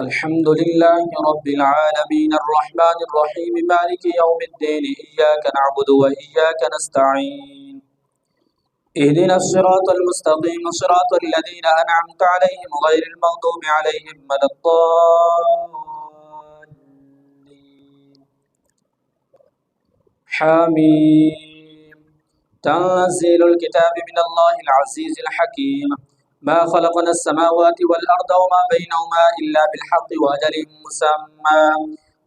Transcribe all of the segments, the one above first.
الحمد لله رب العالمين الرحمن الرحيم مالك يوم الدين إياك نعبد وإياك نستعين اهدنا الصراط المستقيم صراط الذين أنعمت عليهم غير المغضوب عليهم ولا الضالين حميم تنزيل الكتاب من الله العزيز الحكيم ما خلقنا السماوات والأرض وما بينهما إلا بالحق وأجل مسمى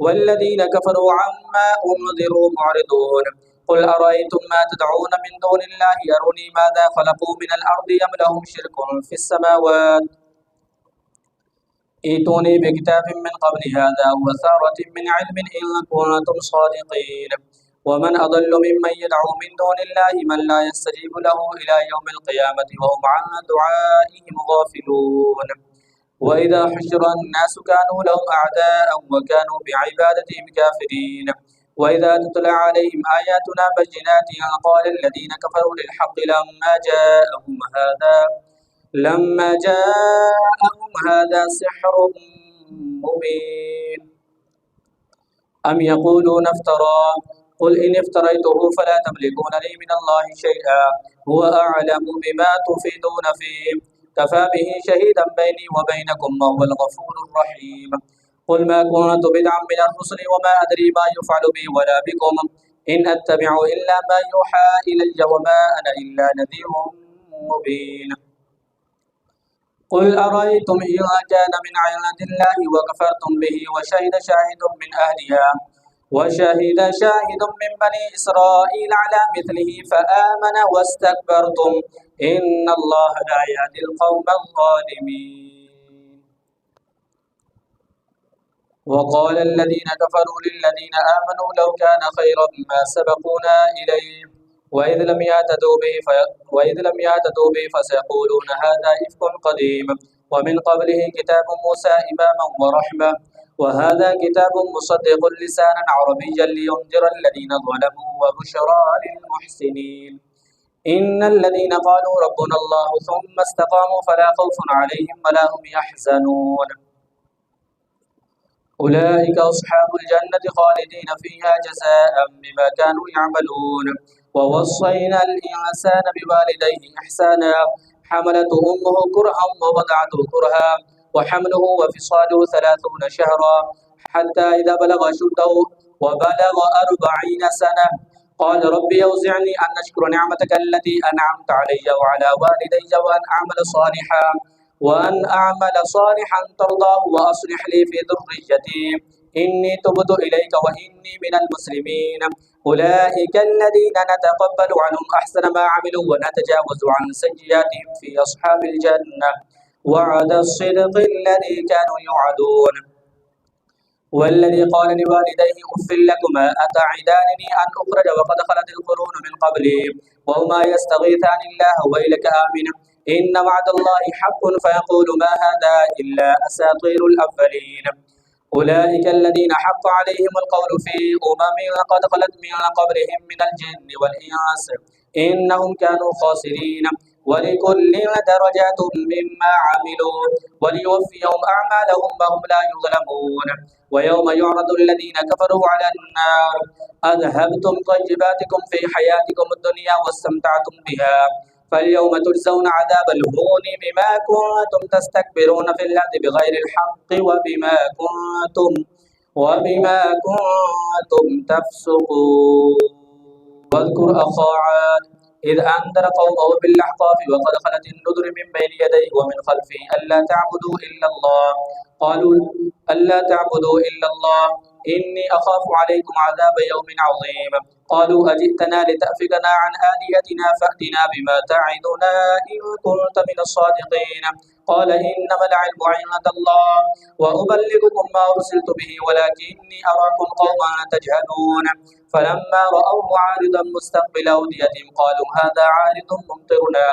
والذين كفروا عما أنذروا معرضون قل أرأيتم ما تدعون من دون الله أروني ماذا خلقوا من الأرض أم لهم شرك في السماوات ائتوني بكتاب من قبل هذا وثارة من علم إن كنتم صادقين ومن أضل ممن يدعو من دون الله من لا يستجيب له إلى يوم القيامة وهم عن دعائهم غافلون وإذا حشر الناس كانوا لهم أعداء وكانوا بعبادتهم كافرين وإذا تتلى عليهم آياتنا بينات قال الذين كفروا للحق لما جاءهم هذا سحر مبين أم يقولون افترى قل إن افتريته فلا تملكون لي من الله شيئا هو أعلم بما تفيدون فيه كفى به شهيدا بيني وبينكم وهو الغفور الرحيم قل ما كنت بدعا من الرسل وما أدري ما يفعل بي ولا بكم إن أتبع إلا ما يوحى إلي وما أنا إلا نذير مبين قل أرأيتم إن كان من عند الله وكفرتم به وشهد شاهد من بني إسرائيل على مثله فآمن واستكبرتم إن الله لا يهدي القوم الظالمين وقال الذين كفروا للذين آمنوا لو كان خيرا ما سبقونا إليه وإذ لم يهتدوا به فسيقولون هذا إفك قديم ومن قبله كتاب موسى إماما ورحمة وهذا كتاب مصدق لسانا عربيا لينذر الذين ظلموا وبشرى للمحسنين إن الذين قالوا ربنا الله ثم استقاموا فلا خوف عليهم ولا هم يحزنون أولئك أصحاب الجنة خالدين فيها جزاء بما كانوا يعملون ووصينا الإنسان بوالديه إحسانا حملته أمه كرها ووضعته كرها وحمله وفصاله 30 شهرا حتى إذا بلغ أشده وبلغ 40 سنة قال ربي أوزعني أن أشكر نعمتك التي أنعمت علي وعلى والدي وأن أعمل صالحا ترضاه وأصلح لي في ذريتي إني تبت إليك وإني من المسلمين أولئك الذين نتقبل عنهم أحسن ما عملوا ونتجاوز عن سيئاتهم في أصحاب الجنة وعد الصدق الذي كانوا يوعدون والذي قال لوالديه أف لكما أتعدانني أن أخرج وقد خلت القرون من قبلي وهما يستغيثان الله ويلك آمن إن وعد الله حق فيقول ما هذا إلا أساطير الأولين أولئك الذين حق عليهم القول في قد خلت من قبلهم من الجن والإنس إنهم كانوا خاسرين ولكل درجات مما عملوا وليوفيهم أعمالهم وهم لا يظلمون ويوم يعرض الذين كفروا على النار أذهبتم طيباتكم في حياتكم الدنيا واستمتعتم بها فاليوم تجزون عذاب الهون بما كنتم تستكبرون في الأرض بغير الحق وبما كنتم تفسقون واذكر أخا عاد إذ أنذر قومه بالأحقاف وقد خلت النذر من بين يديه ومن خلفه ألا تعبدوا إلا الله إني أخاف عليكم عذاب يوم عظيم قالوا أجئتنا لتأفكنا عن آلهتنا فأتنا بما تعدنا إن كنت من الصادقين قال إنما العلم عند الله وأبلغكم ما أرسلت به ولكني أراكم قوما تجهلون فلما رأوه عارضا مستقبل أوديتهم قالوا هذا عارض ممطرنا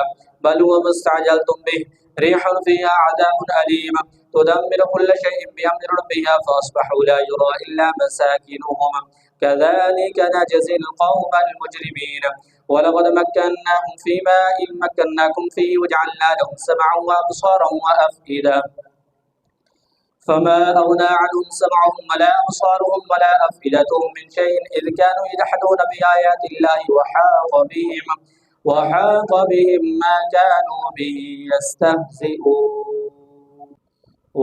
بل هو ما استعجلتم به ريح فيها عذاب أليم تدمر كل شيء بأمر ربها فأصبحوا لا يرى إلا مساكنهم كذلك نجزي القوم المجرمين ولقد مكناهم في ماء مكناكم فيه وجعلنا لهم سمعا وأبصارا وأفئدة فما أغنى عنهم سمعهم ولا أبصارهم ولا أفئدتهم من شيء إذ كانوا يجحدون بآيات الله وحاق بهم ما كانوا به يستهزئون.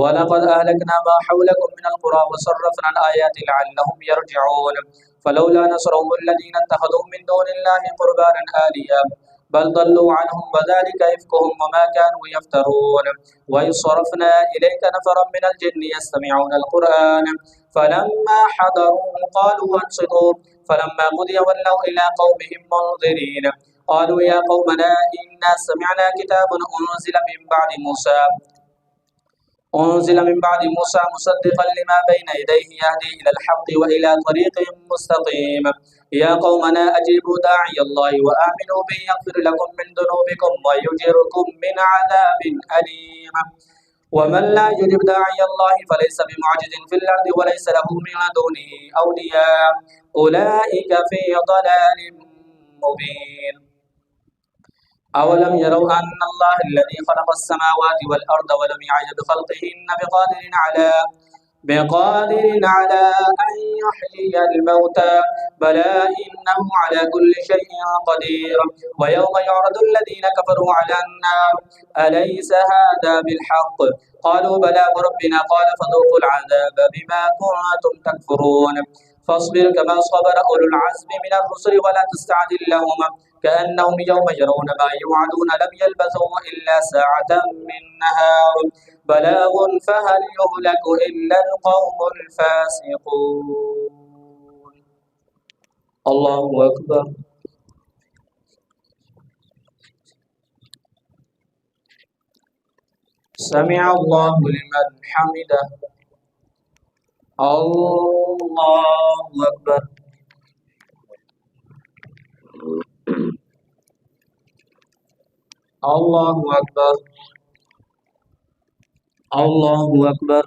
ولقد أهلكنا ما حولكم من القرى وصرفنا الآيات لعلهم يرجعون. فلولا نصرهم الذين اتخذوا من دون الله قربانا آلهة بل ضلوا عنهم وذلك إفكهم وما كانوا يفترون. وإذ صرفنا إليك نفرا من الجن يستمعون القرآن فلما حضروا قالوا أنصتوا فلما قضي ولوا إلى قومهم منذرين. قالوا يا قومنا إنا سمعنا كتاب أنزل من بعد موسى مصدقا لما بين يديه يهدي إلى الحق وإلى طريق مستقيم. يا قومنا أجيبوا داعي الله وآمنوا به يغفر لكم من ذنوبكم ويجركم من عذاب أليم. ومن لا يجب داعي الله فليس بمعجز في الأرض وليس له من دونه أولياء أولئك في ضلال مبين. أولم يروا أن الله الذي خلق السماوات والأرض ولم يعي بخلقهن بقادر على أن يحيي الموتى بلى إنه على كل شيء قدير. ويوم يعرض الذين كفروا على النار أليس هذا بالحق قالوا بلى وربنا قال فذوقوا العذاب بما كنتم تكفرون. فاصبر كما صبر أولو العزم من الرسل ولا تستعجل لهم كأنهم يوم يرون ما يوعدون لم يلبثوا إلا ساعة من نهار بلاغ فهل يهلك إلا القوم الفاسقون. الله أكبر. سمع الله لمن حمده. الله أكبر. الله أكبر. الله أكبر.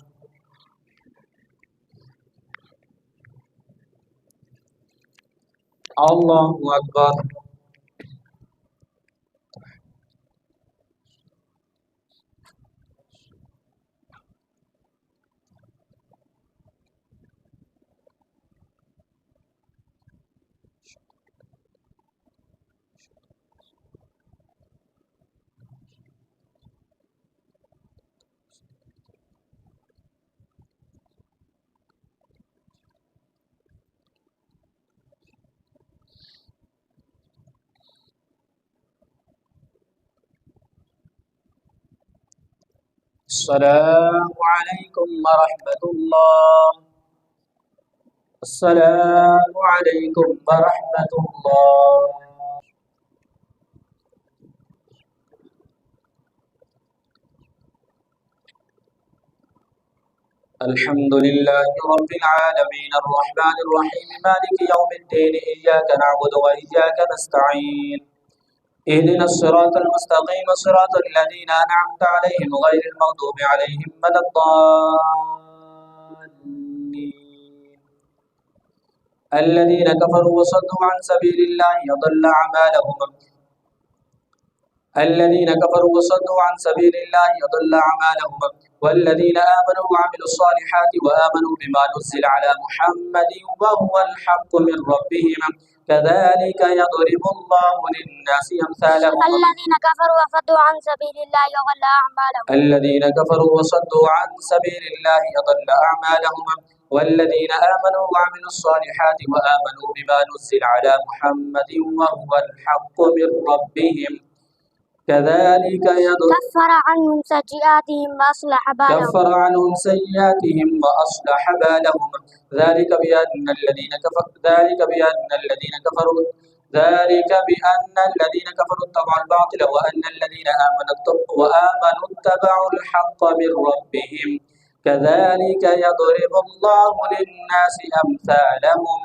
الله أكبر. السلام عليكم ورحمة الله. السلام عليكم ورحمة الله. الحمد لله رب العالمين الرحمن الرحيم مالك يوم الدين إياك نعبد وإياك نستعين اهدنا الصراط المستقيم صراط الذين أنعمت عليهم غير المغضوب عليهم ولا الضالين. الذين كفروا وصدوا عن سبيل الله أضل أعمالهم والذين آمنوا وعملوا الصالحات وآمنوا بما نزل على محمد وهو الحق من ربهم كذلك يضرب الله للناس أمثالهم. الذين كفروا وصدوا عن سبيل الله أضل أعمالهم. والذين آمنوا وعملوا الصالحات وآمنوا بما نزل على محمد وهو الحق من ربهم كذلك كفر عنهم سيئاتهم وأصلح بالهم ذلك بأن الذين كفروا اتبعوا الباطل وأن الذين آمنوا اتبعوا الحق من ربهم كذلك يضرب الله للناس أمثالهم.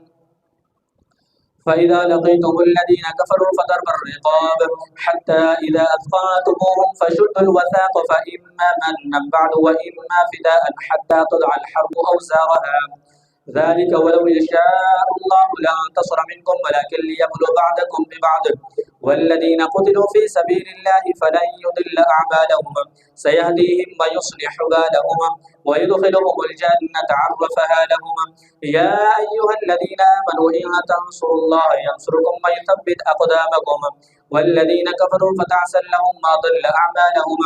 فإذا لقيتم الذين كفروا فضرب الرقاب حتى إذا أثخنتموهم فشدوا الوثاق فإما منا بعد وإما فداء حتى تضع الحرب أوزارها ذلك ولو يشاء الله لانتصر منكم ولكن ليبلو بعضكم ببعض والذين قتلوا في سبيل الله فلن يضل أعمالهم سيهديهم ويصلح بالهم ويدخلهم الجنة عرفها لهم يا أيها الذين آمنوا إن تنصروا الله ينصركم ويثبت أقدامكم والذين كفروا فتعسا لهم ما ضل أعمالهم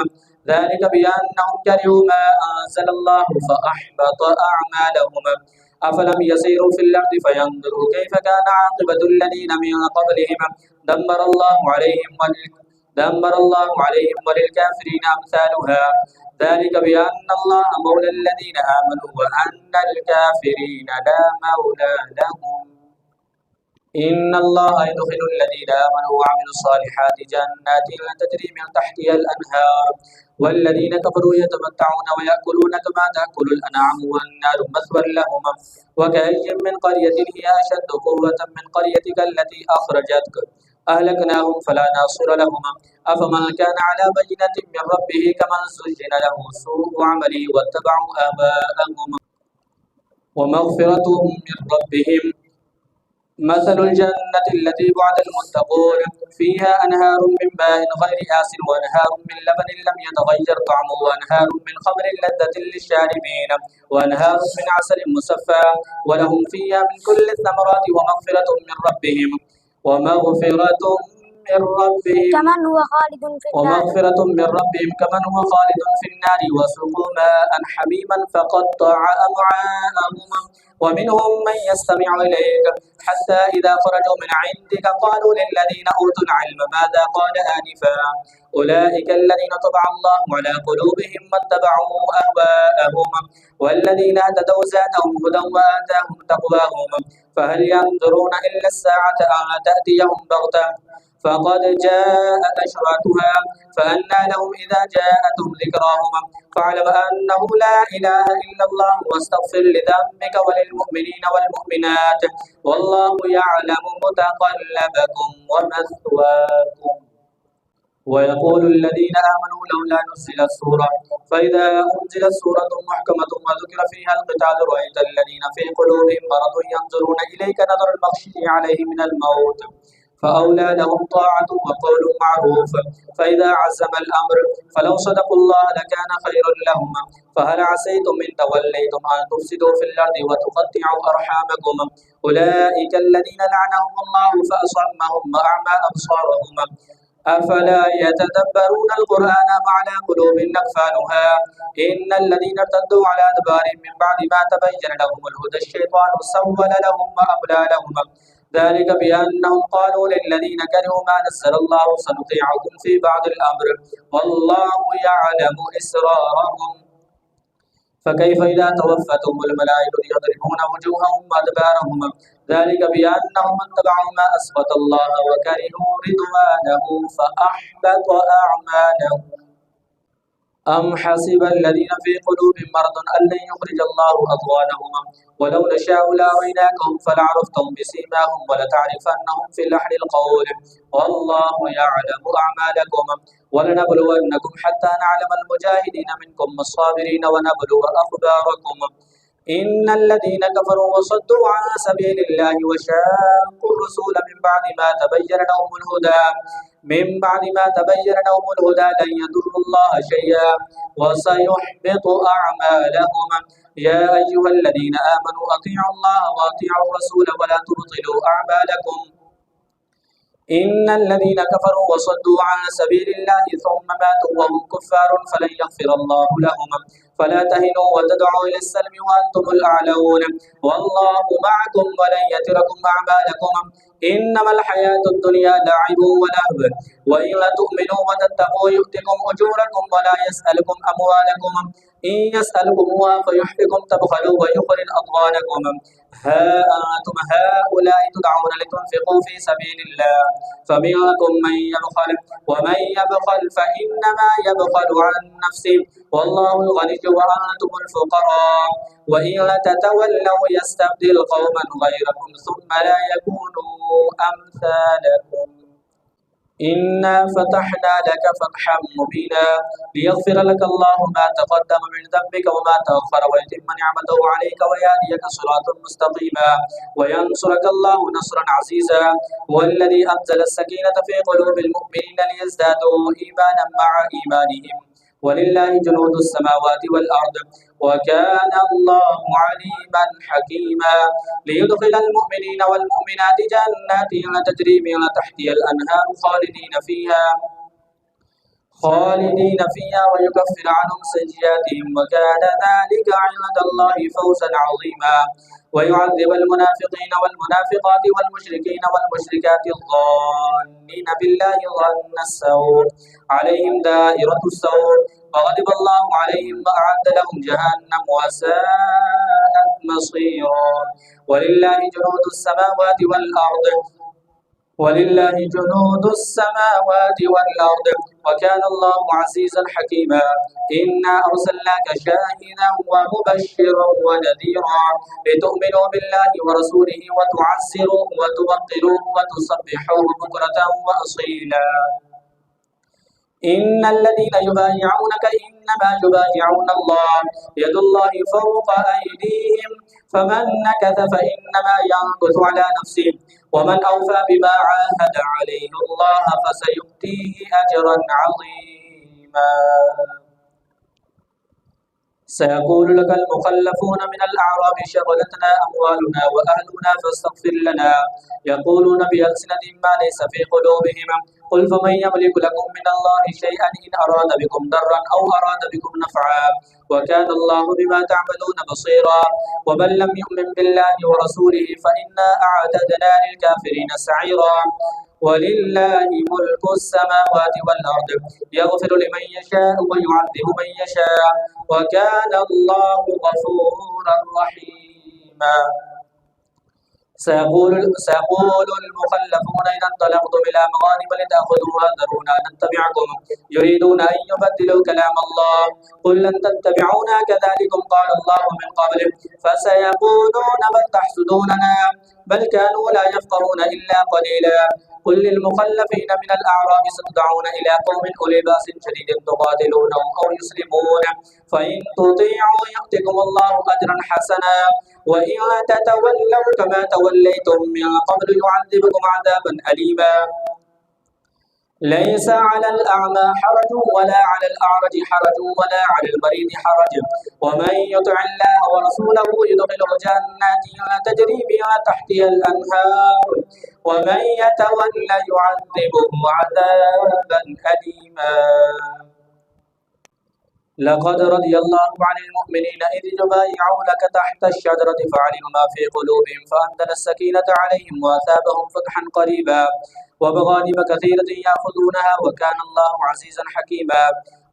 ذلك بأنهم كرهوا ما أنزل الله فأحبط أعمالهم أفلم يسيروا في الأرض فينظروا كيف كان عاقبة الذين من قبلهم دمر الله عليهم وللكافرين أمثالها ذلك بأن الله مولى الذين آمنوا وأن الكافرين لا مولى لهم إن الله يدخل الذين آمنوا وعملوا الصالحات جنات تجري من تحتها الأنهار والذين كفروا يتمتعون ويأكلون كما تأكل الأنعام والنار مثوى لهم وكأي من قرية هي أشد قوة من قريتك التي أخرجتك أهلكناهم فلا ناصر لهم أفمن كان على بينة من ربه كمن زين له سوء عمله واتبعوا آباءهم ومغفرة من ربهم مثل الجنة التي وعد المتقون فيها أنهار من ماء غير آسن وأنهار من لبن لم يتغير طعمه وأنهار من خمر لذة للشاربين وأنهار من عسل مصفى ولهم فيها من كل الثمرات ومغفرة من ربهم كمن هو خالد في النار وسقوا ماء حميما فقطع أمعاءهم ومنهم من يستمع إليك حتى إذا خرجوا من عندك قالوا للذين أوتوا العلم ماذا قال آنفا أولئك الذين طبع الله على قلوبهم واتبعوا أهواءهم والذين اهتدوا زادهم هدى وآتاهم تقواهم فهل ينظرون إلا الساعة أن تأتيهم بغتة فقد جاء أشراتها فأنى لهم إذا جاءتهم ذكراهم فاعلم أنه لا إله إلا الله واستغفر لذنبك وللمؤمنين والمؤمنات والله يعلم متقلبكم ومثواكم ويقول الذين آمنوا لولا نزلت سورة فإذا أنزلت سورة محكمة وذكر فيها القتال رأيت الذين في قلوبهم مرض ينظرون إليك نظر المغشي عليه من الموت فأولى لهم طاعة وقول معروف فإذا عزم الأمر فلو صدقوا الله لكان خيرا لهم فهل عسيتم إن توليتم أن تفسدوا في الأرض وتقطعوا أرحامكم أولئك الذين لعنهم الله فأصمهم وأعمى أبصارهم أفلا يتدبرون القرآن أم على قلوب أقفالها إن الذين ارتدوا على أدبارهم من بعد ما تبين لهم الهدى الشيطان سول لهم وأملى لهم ذلك بأنهم قالوا للذين كرهوا ما نزل الله سنطيعكم في بعض الأمر والله يعلم إسرارهم فكيف إذا توفتهم الملائكة يضربون وجوههم وأدبارهم ذلك بأنهم اتبعوا ما أسخط الله وكرهوا رضوانه فأحبط أعمالهم أم حسب الذين في قلوبهم مرض أن لن يخرج الله أضغانهم ولو نشاء لأريناكهم فلعرفتهم بسيماهم ولتعرفنهم في لحن القول والله يعلم أعمالكم ولنبلونكم حتى نعلم المجاهدين منكم والصابرين ونبلو أخباركم إن الذين كفروا وصدوا عن سبيل الله وشاقوا الرسول من بعد ما تبين لهم الهدى لن يضروا الله شيئا وسيحبط أعمالهم يا أيها الذين آمنوا أطيعوا الله وأطيعوا الرسول ولا تبطلوا أعمالكم إن الذين كفروا وصدوا عن سبيل الله ثم ماتوا وهم كفار فلن يغفر الله لهم فلا تهنوا وتدعوا إلى السلم وأنتم الأعلون والله معكم ولن يتركم أعمالكم إنما الحياة الدنيا لعب ولهو وإن تؤمنوا وتتقوا يؤتكم أجوركم ولا يسألكم أموالكم إن يسألكموها فيحفكم تبخلوا ويخرج أضغانكم ها أنتم هؤلاء تدعون لتنفقوا في سبيل الله فمنكم من يبخل ومن يبخل فإنما يبخل عن نفسه والله الغني وأنتم الفقراء وإن تتولوا يستبدل قوما غيركم ثم لا يكونوا أمثالكم إنا فتحنا لك فتحا مبينا ليغفر لك الله ما تقدم من ذنبك وما تأخر ويتم نعمته عليك ويهديك صراطا مستقيما وينصرك الله نصرا عزيزا. هو الذي أنزل السكينة في قلوب المؤمنين ليزدادوا إيمانا مع إيمانهم ولله جنود السماوات والأرض وكان الله عليما حكيما. ليدخل المؤمنين والمؤمنات جنات تجري من تحتها الأنهار خالدين فيها ويكفر عنهم سيئاتهم وكان ذلك عند الله فوزا عظيما. ويعذب المنافقين والمنافقات والمشركين والمشركات الظانين بالله ظن السوء عليهم دائرة السوء وغضب الله عليهم وأعد لهم جهنم وساءت مصيرا. ولله جنود السماوات والأرض وكان الله عزيزا حكيما. إنا أرسلناك شاهدا ومبشرا ونذيرا لتؤمنوا بالله ورسوله وتعزروه وتوقروه وتسبحوه بكرة وأصيلا. إن الذين يبايعونك إنما يبايعون الله يد الله فوق أيديهم فمن نكث فإنما ينكث على نفسه ومن أوفى بما عاهد عليه الله فسيؤتيه أجرا عظيما. سيقول لك المخلفون من الأعراب شغلتنا أموالنا وأهلنا فاستغفر لنا يقولون بألسنتهم ما ليس في قلوبهم قل فمن يملك لكم من الله شيئا إن أراد بكم ضرا أو أراد بكم نفعا وكان الله بما تعملون بصيرا. ومن لم يؤمن بالله ورسوله فإنا أعتدنا للكافرين سعيرا. ولله ملك السماوات والأرض يغفر لمن يشاء ويعذب من يشاء وكان الله غفورا رحيما. سيقول المخلفون إذا انطلقتم إلى مغانم لتأخذوها ذرونا نتبعكم يريدون أن يبدلوا كلام الله قل لن تتبعونا كذلكم قال الله من قبل فسيقولون بل تحسدوننا بل كانوا لا يفقهون إلا قليلا. قل للمخلفين من الأعراب ستدعون إلى قوم أولي بأس شديد تقاتلونهم أو يسلمون فإن تطيعوا يؤتكم الله أجرا حسنا وإن تتولوا كما توليتم من قبل يعذبكم عذابا أليما. ليس على الأعمى حرج ولا على الأعرج حرج ولا على المريض حرج ومن يطع الله ورسوله يدخله جنات تجري من تحتها الأنهار ومن يتولى يعذبه عذابا أليما. لقد رضي الله عن المؤمنين إذ يبايعونك تحت الشجرة فعلم ما في قلوبهم فأنزل السكينة عليهم وأثابهم فتحا قريبا ومغانم كثيرة يأخذونها وكان الله عزيزا حكيما.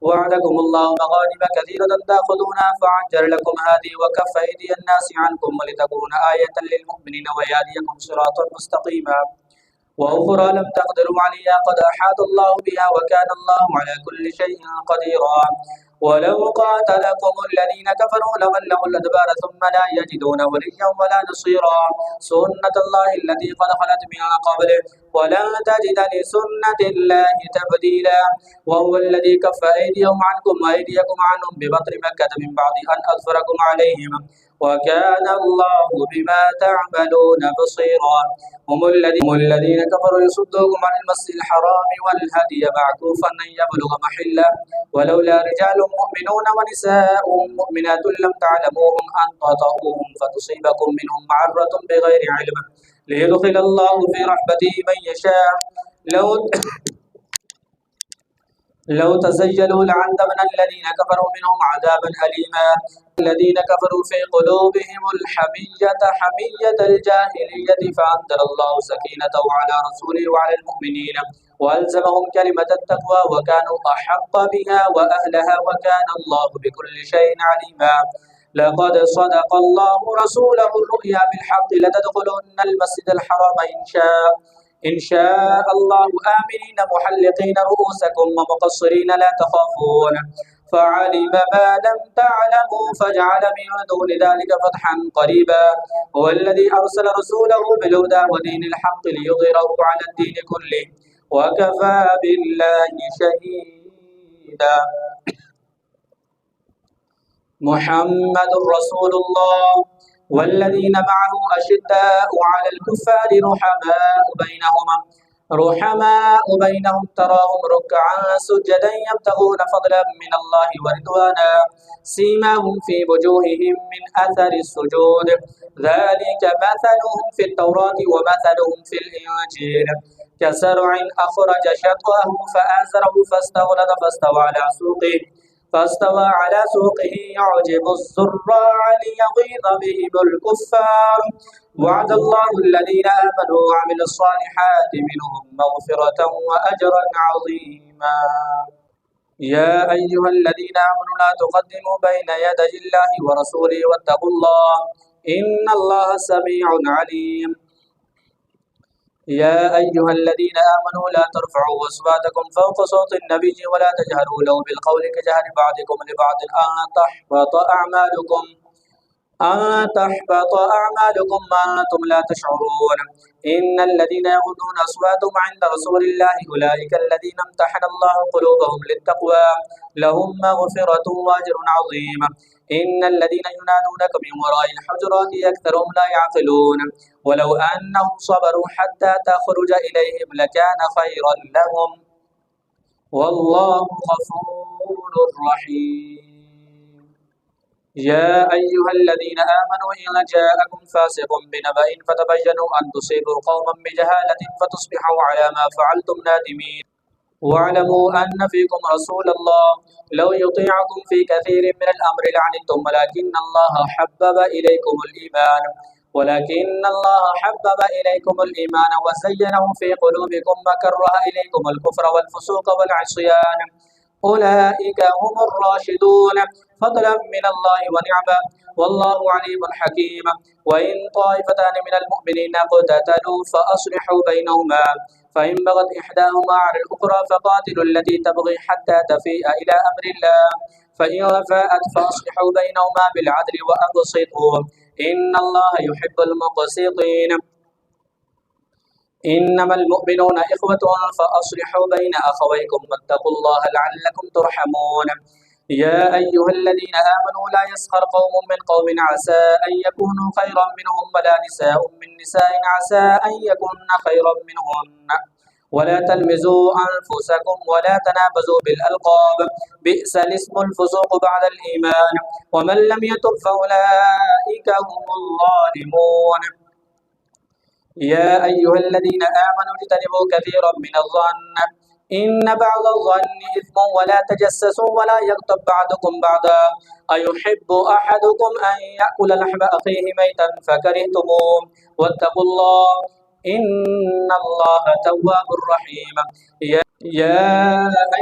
وعدكم الله مغانم كثيرة تأخذونها فعجل لكم هذه وكف أيدي الناس عنكم ولتكون آية للمؤمنين ويهديكم صراطا مستقيما. وأخرى لم تقدروا عليها قد أحاط الله بها وكان الله على كل شيء قديرا. ولو قاتلكم الذين كفروا لولوا الأدبار ثم لا يجدون وليا ولا نصيرا. سنة الله التي قد خلت من قبله ولن تجد لسنة الله تبديلا. وهو الذي كف أيديهم عنكم وأيديكم عنهم ببطن مكة من بعد أن أظفركم عليهم وكان الله بما تعملون بصيرا. هم الذين كفروا يصدوكم عن المسجد الحرام والهدي معكوفا أن يبلغ محله ولولا رجال مؤمنون ونساء مؤمنات لم تعلموهم أن تطؤوهم فتصيبكم منهم معرة بغير علم ليدخل الله في رحمته من يشاء. لو تزيلوا لعذبنا الذين كفروا منهم عذابا أليما. الذين كفروا في قلوبهم حمية الجاهلية فأنزل الله سكينته على رسوله وعلى المؤمنين وألزمهم كلمة التقوى وكانوا أحق بها وأهلها وكان الله بكل شيء عليما. لقد صدق الله رسوله الرؤيا بالحق لتدخلن المسجد الحرام إن شاء الله آمنين محلقين رؤوسكم ومقصرين لا تخافون فعلم ما لم تعلموا فجعل من دون ذلك فتحا قريبا. هو الذي أرسل رسوله بالهدى ودين الحق ليظهره على الدين كله وكفى بالله شهيدا. محمد رسول الله والذين معه أشداء على الكفار رحماء بينهم تراهم ركعا سجدا يبتغون فضلا من الله ورضوانا سيماهم في وجوههم من أثر السجود ذلك مثلهم في التوراة ومثلهم في الإنجيل كزرع أخرج شطأه فآزره فاستوى على سوقه يعجب الزراع ليغيظ بهم الكفار وعد الله الذين آمنوا وعملوا الصالحات منهم مغفرة وأجرا عظيما. يا أيها الذين آمنوا لا تقدموا بين يدي الله ورسوله واتقوا الله إن الله سميع عليم. يا أيها الذين آمنوا لا ترفعوا أصواتكم فوق صوت النبي ولا تجهروا له بالقول كجهر بعضكم لبعض أن تحبط أعمالكم وأنتم لا تشعرون. إن الذين يغضون أصواتهم عند رسول الله أولئك الذين امتحن الله قلوبهم للتقوى لهم مغفرة وأجر عظيم. إن الذين ينادونك من وراء الحجرات أكثرهم لا يعقلون ولو أنهم صبروا حتى تخرج إليهم لكان خيرا لهم والله غفور رحيم. يا أيها الذين آمنوا إن جاءكم فاسق بنبأ فتبينوا أن تصيبوا قوما بجهالة فتصبحوا على ما فعلتم نادمين. واعلموا أن فيكم رسول الله لو يطيعكم في كثير من الأمر لعنتم ولكن الله حبب إليكم الإيمان وزينه في قلوبكم وكره إليكم الكفر والفسوق والعصيان أولئك هم الراشدون فضلا من الله ونعمة والله عليم حكيم. وإن طائفتان من المؤمنين اقتتلوا فأصلحوا بينهما فإن بغت إحداهما على الأخرى فقاتلوا التي تبغي حتى تفيء إلى أمر الله فإن فاءت فأصلحوا بينهما بالعدل وأقسطوا إن الله يحب المقسطين. إنما المؤمنون إخوة فأصلحوا بين أخويكم واتقوا الله لعلكم ترحمون. يا أيها الذين آمنوا لا يسخر قوم من قوم عسى أن يكونوا خيرا منهم ولا نساء من نساء عسى أن يكون خيرا منهن ولا تلمزوا أنفسكم ولا تنابزوا بالألقاب بئس الاسم الفسوق بعد الإيمان ومن لم يتب فأولئك هم الظالمون. يا أيها الذين آمنوا اجتنبوا كثيرا من الظن إن بعض الظن إثم ولا تجسسوا ولا يغتب بعضكم بعضا أيحب أحدكم أن يأكل لحم أخيه ميتا فكرهتموه واتقوا الله إن الله تواب رحيم. يا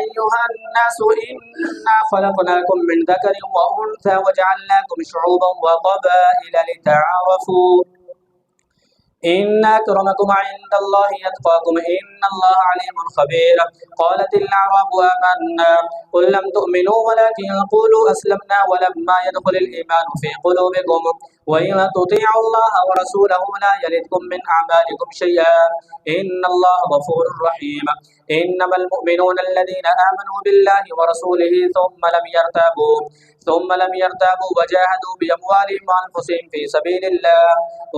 أيها الناس إنا خلقناكم من ذكر وأنثى وجعلناكم شعوبا وقبائل لتعارفوا إن أكرمكم عند الله يتقاكم إن الله عليم خبير. قالت الأعراب آمنا قل لم تؤمنوا ولكن قولوا أسلمنا ولما يدخل الإيمان في قلوبكم وإن تطيعوا الله ورسوله لا يلدكم من أعمالكم شيئا إن الله غفور رحيم. إنما المؤمنون الذين آمنوا بالله ورسوله ثم لم يرتابوا وجاهدوا بأموالهم وأنفسهم في سبيل الله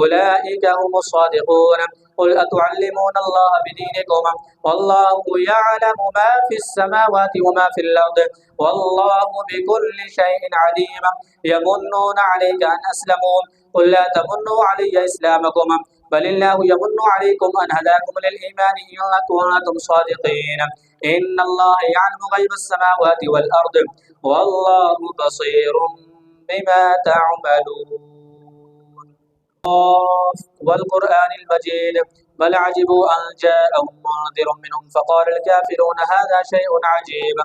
أولئك هم الصادقون. قل أتعلمون الله بدينكم والله يعلم ما في السماوات وما في الأرض والله بكل شيء عليم. يمنون عليك أن أسلموا قل لا تمنوا علي إسلامكم بل الله يمن عليكم أن هداكم للإيمان إن كنتم صادقين. إن الله يعلم غيب السماوات والأرض والله بصير بما تعملون. والقرآن المجيد بل عجبوا أن جاءهم منذر منهم فقال الكافرون هذا شيء عجيب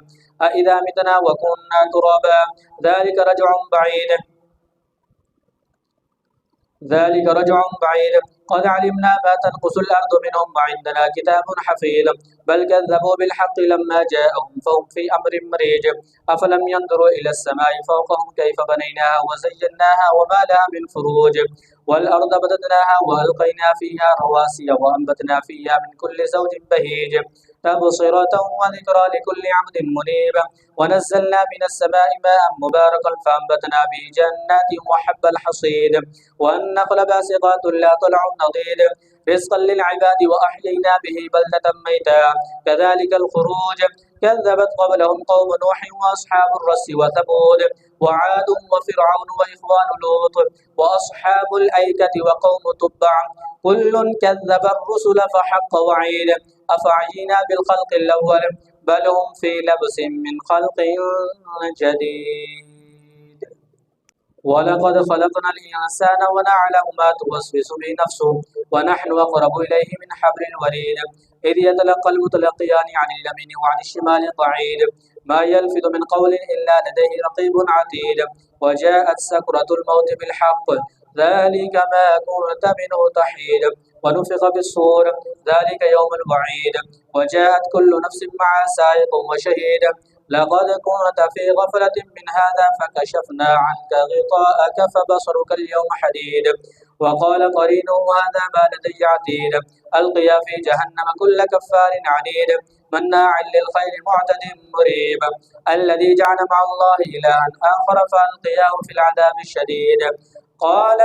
أإذا متنا وكنا ترابا ذلك رجع بعيد قد علمنا ما تنقص الأرض منهم وعندنا كتاب حفيظ بل كذبوا بالحق لما جاءهم فهم في أمر مريج أفلم ينظروا إلى السماء فوقهم كيف بنيناها وزيناها وما لها من فروج والأرض مددناها وألقينا فيها رواسي وأنبتنا فيها من كل زوج بهيج تبصرة وذكرى لكل عبد منيب ونزلنا من السماء ماء مباركا فأنبتنا به جنات وحب الحصيد والنخل باسقات لا طلع نضيد رزقا للعباد وأحيينا به بلدة ميتا كذلك الخروج كذبت قبلهم قوم نوح وأصحاب الرس وثمود وعاد وفرعون وإخوان لوط وأصحاب الأيكة وقوم تبع كل كذب الرسل فحق وعيد أفعينا بالخلق الأول بل هم في لبس من خلق جديد ولقد خلقنا الإنسان ونعلم ما توسوس به نفسه ونحن أقرب إليه من حبل الوريد إذ يتلقى المتلقيان عن اليمين وعن الشمال قعيد ما يلفظ من قول إلا لديه رقيب عتيد وجاءت سكرة الموت بالحق ذلك ما كنت منه تحيد ونفخ في الصور ذلك يوم الوعيد وجاءت كل نفس مع سائق وشهيد لقد كنت في غفلة من هذا فكشفنا عنك غطاءك فبصرك اليوم حديد وقال قرينه هذا ما لدي عتيد ألقيا في جهنم كل كفار عنيد مناع للخير معتد مريب الذي جعل مع الله إلها آخر فألقياه في العذاب الشديد قال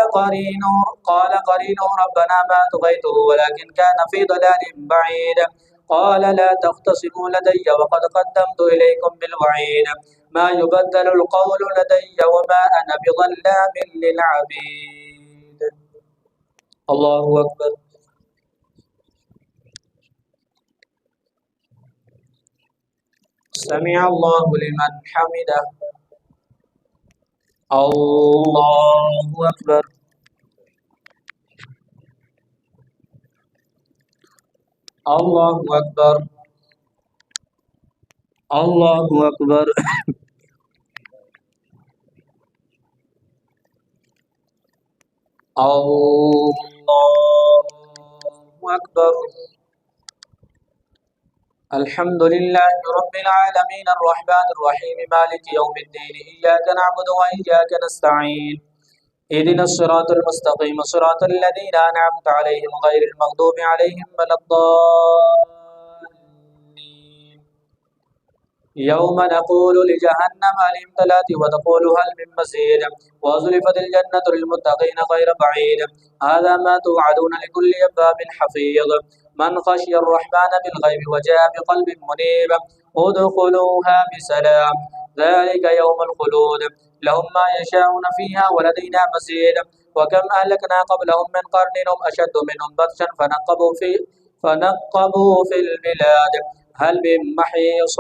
قرينه ربنا ما طغيته ولكن كان في ضلال بعيد قال لا تختصموا لدي وقد قدمت إليكم بالوعيد ما يبدل القول لدي وما أنا بظلام للعبيد الله أكبر سمع الله لمن حمده الله أكبر الله أكبر الله أكبر الله أكبر الحمد لله رب العالمين الرحمن الرحيم مالك يوم الدين إياك نعبد وإياك نستعين اهدنا الصراط المستقيم صراط الذين أنعمت عليهم غير المغضوب عليهم ولا الضالين يوم نقول لجهنم هل امتلأت وتقول هل من مزيد وأزلفت الجنة للمتقين غير بعيد هذا ما توعدون لكل أباب حفيظ من خشي الرحمن بالغيب وجاء بقلب منيب ادخلوها بسلام ذلك يوم الخلود لهم ما يشاءون فيها ولدينا مزيد وكم أهلكنا قبلهم من قرن هم أشد منهم بطشا فنقبوا في البلاد هل من محيص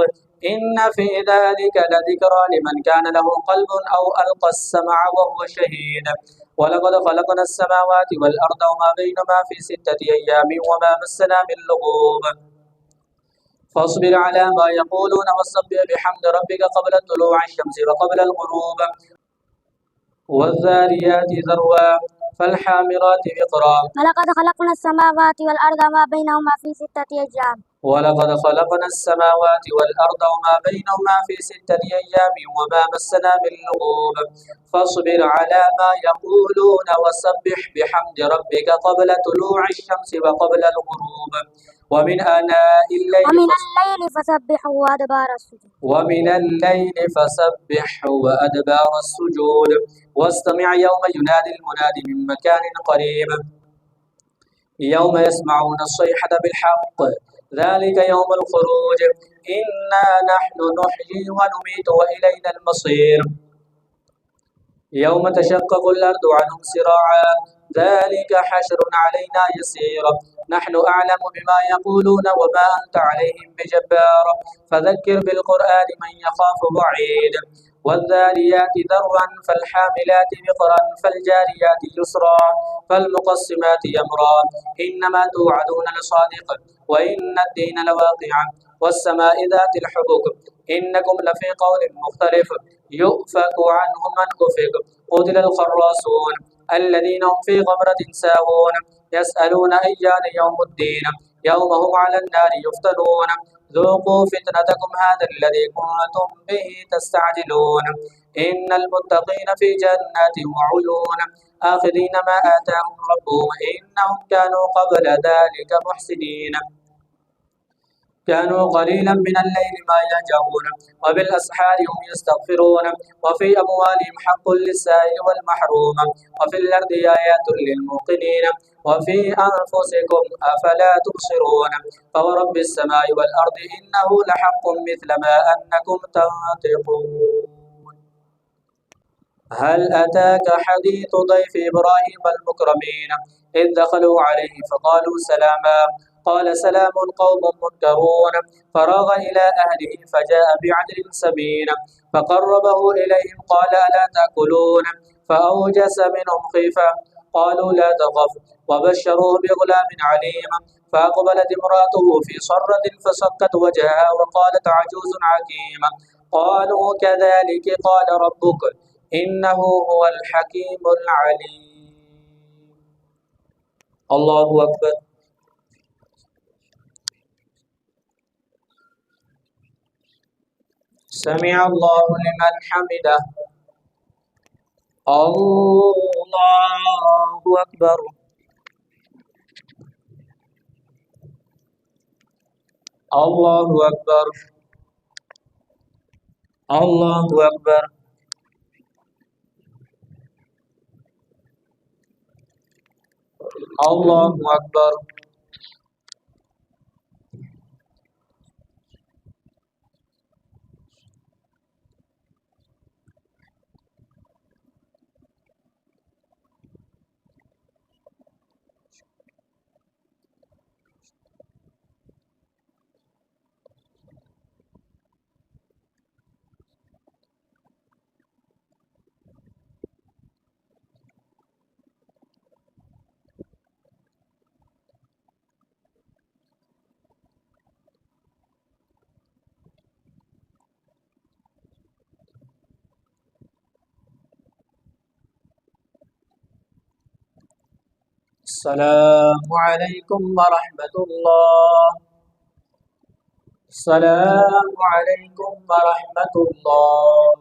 إن في ذلك لذكرى لمن كان له قلب أو ألقى السمع وهو شهيد ولقد خلقنا السماوات والأرض وما بينهما في 6 أيام وما مسنا من لغوب فاصبر على ما يقولون وسبح بحمد ربك قبل طلوع الشمس وقبل الغروب والذاريات ذروا فالحامرات وقرا ولقد خلقنا السماوات والأرض ما بينهما في 6 أيام ولقد خلقنا السماوات والأرض وما بينهما في 6 أيام وما مسنا من لغوب فاصبر على ما يقولون وسبح بحمد ربك قبل طلوع الشمس وقبل الغروب ومن آناء الليل فسبحه وأدبار السجود وأدبار السجود واستمع يوم ينادي المنادي من مكان قريب يوم يسمعون الصيحة بالحق ذلك يوم الخروج إنا نحن نحيي ونميت وإلينا المصير يوم تشقق الأرض عنهم سراعا ذلك حشر علينا يسير نحن أعلم بما يقولون وما أنت عليهم بجبار فذكر بالقرآن من يخاف وعيد والذاريات ذروا فالحاملات وقرا فالجاريات يسرا فالمقسمات أمرا إنما توعدون لصادق وإن الدين لواقع والسماء ذات الحبك إنكم لفي قول مختلف يؤفك عنه من أفك قتل الخراصون الذين هم في غمرة ساهون يسألون أيان يوم الدين يوم هم على النار يفتنون ذوقوا فتنتكم هذا الذي كنتم به تستعجلون إن المتقين في جنات وعيون آخذين ما آتاهم ربهم إنهم كانوا قبل ذلك محسنين كانوا قليلا من الليل ما يهجعون وبالأسحار هم يستغفرون وفي أموالهم حق للسائل والمحروم وفي الأرض آيات للموقنين وفي أنفسكم أفلا تبصرون فورب السماء والأرض إنه لحق مثل ما أنكم تنطقون هل أتاك حديث ضيف إبراهيم المكرمين إذ دخلوا عليه فقالوا سلاما قال سلام قوم منكرون فراغ إلى أهله فجاء بعجل سمين فقربه إليهم قال ألا تأكلون فأوجس منهم خيفة قالوا لا تخف وبشروه بغلام عليم فأقبلت امرأته في صرة فصكت وجهها وقالت عجوز عكيم قالوا كذلك قال ربك إنه هو الحكيم العليم الله أكبر سمع الله لمن حمده الله أكبر الله أكبر الله أكبر الله أكبر السلام عليكم ورحمة الله السلام عليكم ورحمة الله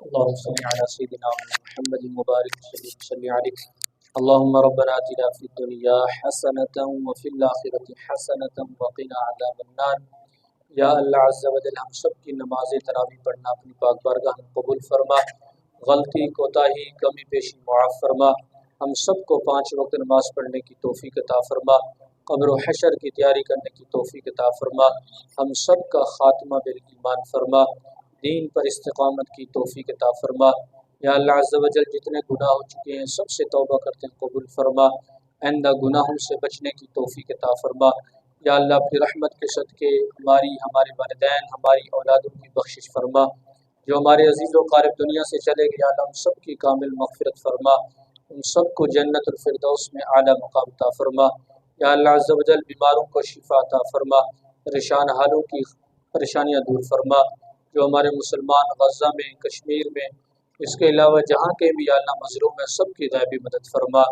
اللهم صل على سيدنا محمد مبارك وسلم عليه اللهم ربنا آتنا في الدنيا حسنة وفي الآخرة حسنة وقنا عذاب النار या अल्लाह अज़्ज़ा व जल हम सब की नमाज तरावी पढ़ना अपनी पाक बारगाह में कबूल फरमा गलती कोताही कमी पेशी मुआफ़ फरमा हम सब को 5 वक्त नमाज पढ़ने की तौफीक अता फरमा कब्र हशर की तैयारी करने की तौफीक अता फरमा हम सब का ख़ात्मा बिल ईमान फरमा दीन पर इस्तिक़ामत की तौफीक अता फरमा या अल्लाह अज़्ज़ा व जल जितने गुनाह हो चुके हैं सबसे तौबा करते हैं कबूल फरमा आइंदा गुनाहों से बचने की तौफीक अता फरमा या अल्लाह अपनी रहमत के सदक़े हमारे वालिदैन हमारी औलादों की बख्शिश फरमा जो हमारे अजीज़ व क़ारिब दुनिया से चले गए अल्लाह उन सब की कामिल मग़फ़िरत फरमा उन सब को जन्नतुल फ़िरदौस में आला मक़ाम अता फरमा या अल्लाह अज़्ज़ा व जल बीमारों को शिफ़ा अता फरमा परेशान हालों की परेशानियाँ दूर फरमा जो हमारे मुसलमान गज़ा में कश्मीर में इसके अलावा जहाँ के भी अल्लाह मज़लूम है सब की ग़ैबी मदद फरमा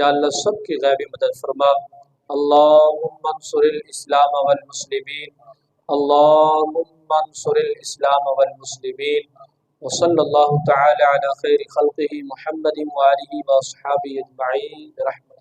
या अल्लाह सब की ग़ैबी मदद फरमा अल्लाहुम्मा अंसुरिल इस्लाम वल मुस्लिमीन अल्लाहुम्मा अंसुरिल इस्लाम वल मुस्लिमीन व सल्लल्लाहु तआला अला खैरि खल्क़िही मुहम्मदिन व आलिही व अस्हाबिही अजमईन।